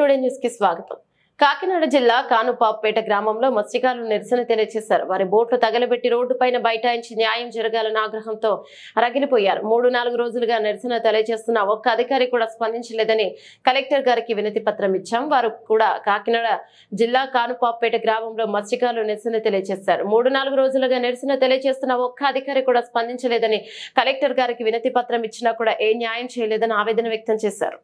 Today news కి స్వాగతం. కాకినాడ జిల్లా కానుపాపేట గ్రామంలో మత్స్యకారులు నిరసన తెలియజేశారు. వారి బోట్లు తగలబెట్టి రోడ్డుపైన బైఠాయించి న్యాయం జరగాలన్న ఆగ్రహంతో రగిలిపోయారు. 3-4 రోజులుగా నిరసన తెలియజేస్తున్న ఒక్క అధికారి కూడా స్పందించలేదని కలెక్టర్ గారికి వినతి పత్రం ఇచ్చాం. వారు కూడా కాకినాడ జిల్లా కానుపాపేట గ్రామంలో మత్స్యకారులు నిరసన తెలియజేశారు. 3-4 రోజులుగా నిరసన తెలియజేస్తున్న ఒక్క అధికారి కూడా స్పందించలేదని కలెక్టర్ గారికి వినతి పత్రం ఇచ్చినా కూడా ఏ న్యాయం చేయలేదని ఆవేదన వ్యక్తం చేశారు.